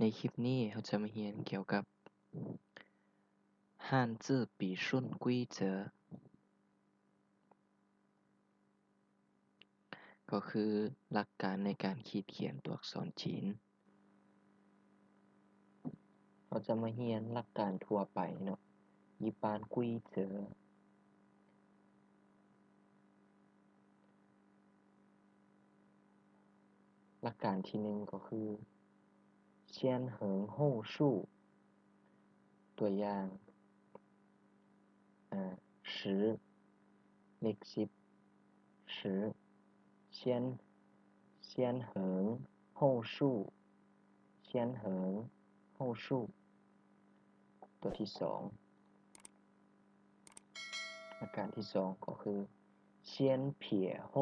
ในคลิปนี้เราจะมาเรียนเกี่ยวกับ汉字笔顺规则ก็คือหลักการในการขีดเขียนตัวอักษรจีนเราจะมาเรียนหลักการทั่วไปเนาะ一般规则หลักการที่หนึ่งก็คือ先横后竖ตัวอย่าง10เลข10先横后竖先横后竖ตัวที่สองหลักการที่สองก็คือ先撇后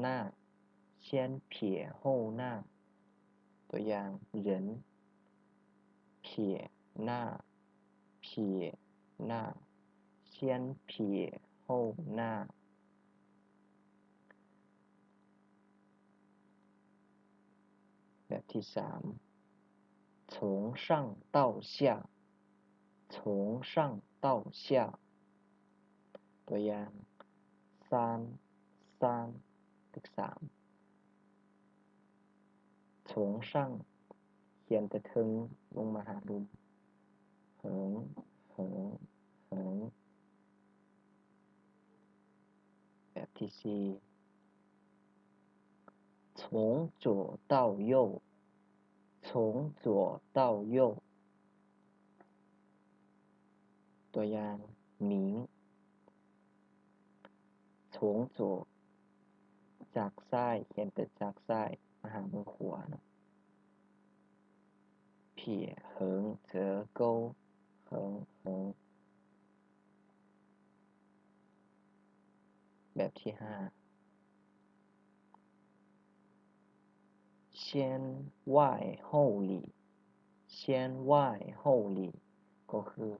หน้า先撇后หน้าตัวอย่าง人撇หน้า撇หน้า先撇后หน้าแบบที่สาม从上到下从上到下ตัวอย่าง三เลขสาม从上เขียนแต่ถึงลงมาหารุมเหิงแบบที่สี่从左到右从左到右ตัวอย่างหนิง从左จากซ้ายเขียนแต่จากซ้ายมาหามือขวาเนาะ撇横折钩横แบบที่ห้า先外后里先外后里ก็คือ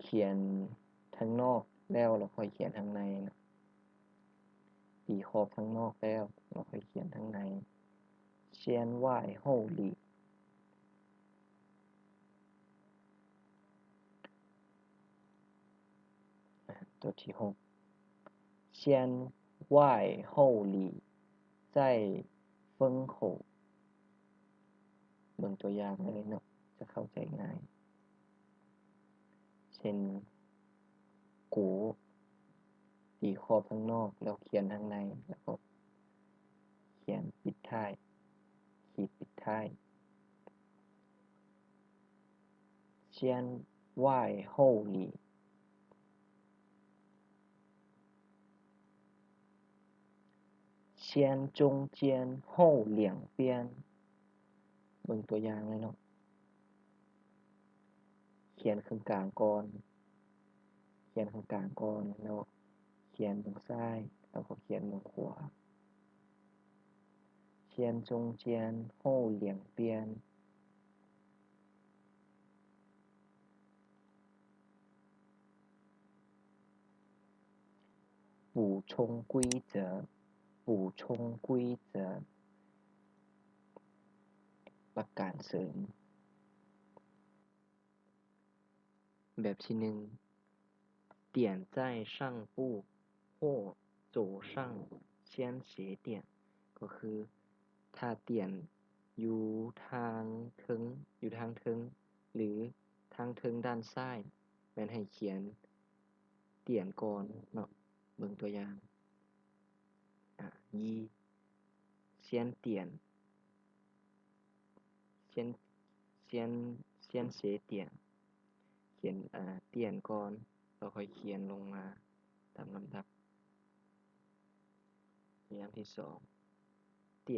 เขียนทั้งนอกแล้วค่อยเขียนทั้งในนะตีขอบทั้งนอกแล้วค่อยเขียนทั้งใน先外后里ตัวที่หก先外后里在风口เบิ่งตัวอย่างเลยเนาะจะเข้าใจง่ายเช่นกูตีขอบข้างนอกแล้วเขียนข้างในแล้วก็เขียนปิดท้ายขีดปิดท้าย先外后里先中间后两边เบิ่งตัวอย่างเลยเนาะเขียนข้างกลางก่อนเขียนข้างกลางก่อนแล้วเขียนตรงซ้ายแล้วก็เขียนตรงขวา先中间后两边补充规则หลักการเสริมแบบที่หนึ่ง点在上部或左上先斜点ก็คือถ้าเตียนอยู่ทางเทิงหรือทางเทิงด้านซ้ายแม่นให้เขียนเตียนก่อนเนาะเบิ่งตัวอย่างยี่先点先斜点เขียนเตียนก่อนแล้วค่อยเขียนลงมาตามลำดับอย่างที่สอง点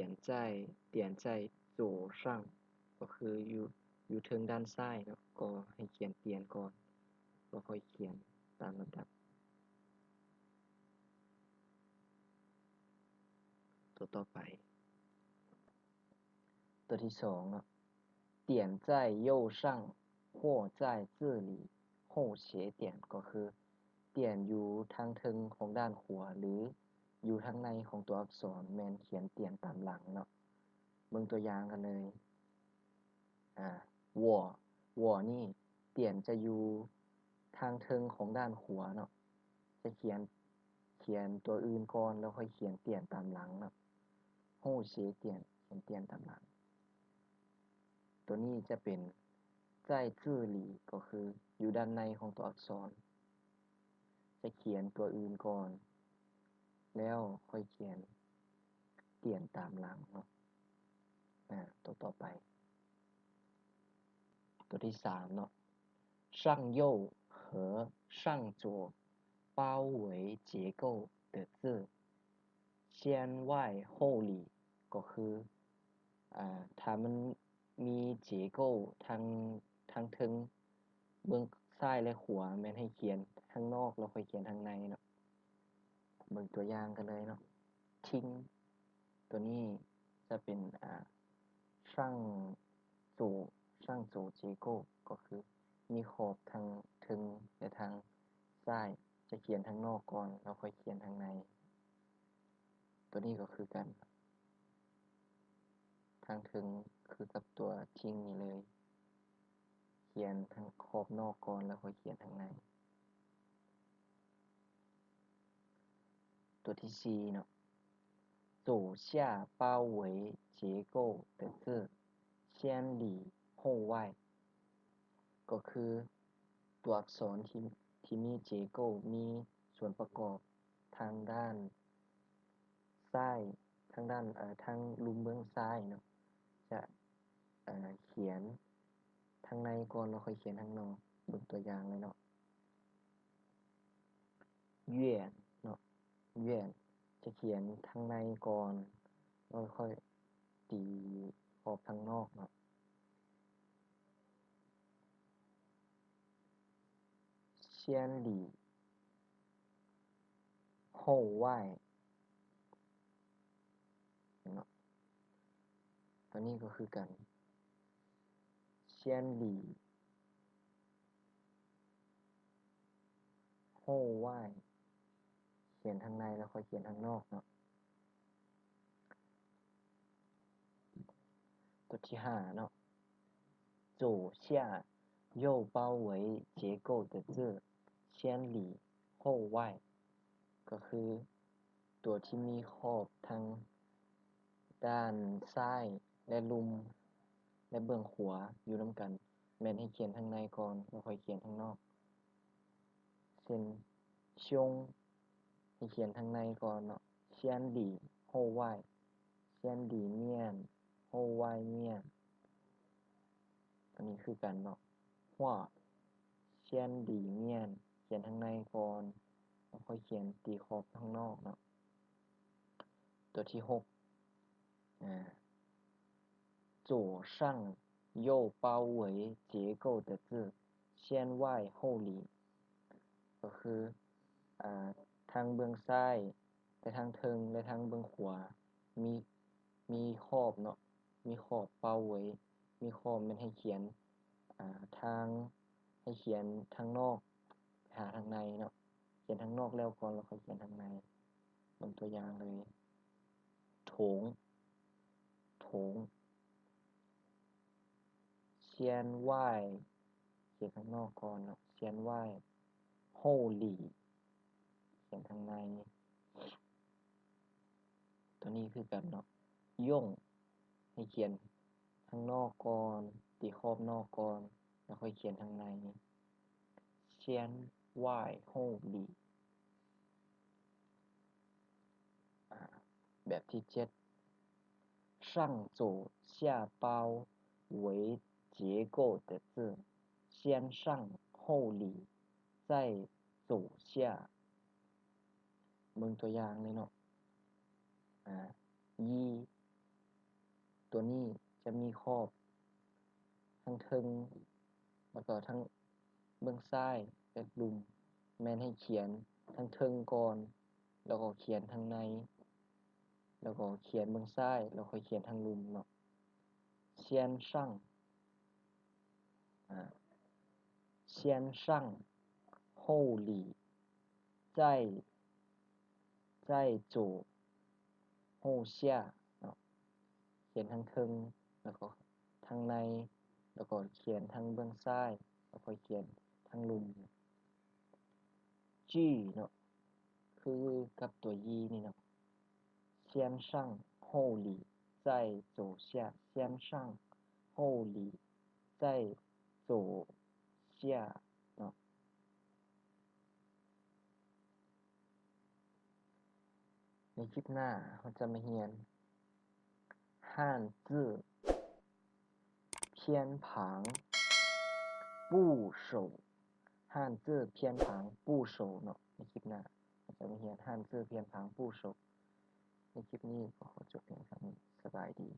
在左上ก็คืออยู่เทิงด้านซ้ายเนาะก็ให้เขียนเตียนก่อนแล้วค่อยเขียนตามลำดับตัวต่อไปตัวที่สองเนาะ点在右上或在这里后斜点ก็คือเตียนอยู่ทางเทิงของด้านขวาหรืออยู่ทางในของตัวอักษรแม่นเขียนเตียนตามหลังเนาะ เบิ่งตัวอย่างกันเลยวัวนี่เตียนจะอยู่ทางเทิงของด้านขวาเนาะจะเขียนตัวอื่นก่อนแล้วค่อยเขียนเตียนตามหลังเนาะโฮเฉเตียนเขียนเตียนตามหลังตัวนี้จะเป็น在这里ก็คืออยู่ด้านในของตัวอักษรจะเขียนตัวอื่นก่อนแล้วค่อยเขียนเตียนตามหลังเนาะตัวต่อไปตัวที่3เนาะ上右和上左包围结构的字先外后里ก็คือถ้ามันมีเจโก้ทางถึงเบื้องซ้ายและขวาแม่นให้เขียนข้างนอกแล้วค่อยเขียนข้างในเนาะเบิ่งตัวอย่างกันเลยเนาะทิ้งตัวนี้จะเป็นช่างโจเจโก้ก็คือมีขอบทางถึงและทางซ้ายจะเขียนทางนอกก่อนแล้วค่อยเขียนทางในตัวนี้ก็คือกันทางถึงคือกับตัวทิ้งนี่เลยเขียนทางขอบนอกก่อนแล้วค่อยเขียนทางในตัวที่4เนาะ左下包围结构的字先里后外ก็คือตัวอักษรที่มีเจโก้มีส่วนประกอบทางด้านซ้ายทางด้านทางลุมเบื้องซ้ายเนาะจะเขียนทางในก่อนแล้วค่อยเขียนทางนอกเบิ่งตัวอย่างเลยเนาะเยื่อนเนาะเยื่อนจะเขียนทางในก่อนแล้วค่อยตีขอบทางนอกเนาะ先里后外เนาะตัวนี้ก็คือกัน先里后外เขียนทางในแล้วค่อยเขียนทางนอกเนาะตัวที่5เนาะ左下右包围结构的字先里后外ก็คือตัวที่มีขอบทางด้านซ้ายและลุมและเบื้องขวาอยู่นำกันแม่นให้เขียนทางในก่อนแล้วค่อยเขียนทางนอกเช่นชงให้เขียนทางในก่อนเนาะเซียนดีโฮไวเซียนดีเมียนโฮไวเมียนอันนี้คือกันเนาะว่าเซียนดีเมียนเขียนทางในก่อนแล้วค่อยเขียนตีขอบข้างนอกเนาะตัวที่6左上右包围结构的字先外后里ก็คือทางเบื้องซ้ายและทางเทิงและทางเบื้องขวามีมีขอบเนาะมีขอบเป้าไว้มีขอบมันให้เขียนทางให้เขียนทางนอกหาทางในเนาะเขียนทางนอกแล้วก่อนแล้วค่อยเขียนทางในเป็นตัวอย่างเลยโถงเซียนไหว้เขียนข้างนอกก่อนเนาะเซียนไหว้โฮลี่เขียนทางในตัวนี้คือกันเนาะย่งให้เขียนข้างนอกก่อนตีขอบนอกก่อนแล้วค่อยเขียนทางในเซียนไหว้โฮลี่แบบที่7上左下包围结构的字先上后里再左下เบิ่งตัวอย่างเลยเนาะยีตัวนี้จะมีขอบทั้งเทิงแล้วก็ทั้งเบื้องซ้ายและลุมแม่นให้เขียนทั้งเทิงก่อนแล้วก็เขียนทางในแล้วก็เขียนเบื้องซ้ายแล้วค่อยเขียนทางลุมเนาะเซียนช่าง先上后里再左后下เนาะเขี ขียนทั้งเทิงแล้วก็ทั้งในแล้วก็เขียนทั้งเบื้องซ้ายแล้วก็เขียนทั้งลุมจี้เนาะคือกับตัวยีนี่เนาะ先上后礼再走下先上后礼再走下เนาะในคลิปหน้าเราจะมาเรียน汉字偏旁部首汉字偏旁部首เนาะในคลิปหน้าเราจะมาเรียน汉字偏旁部首ในคลิปนี้ก็ขอจบเพียงเท่านี้สบายดี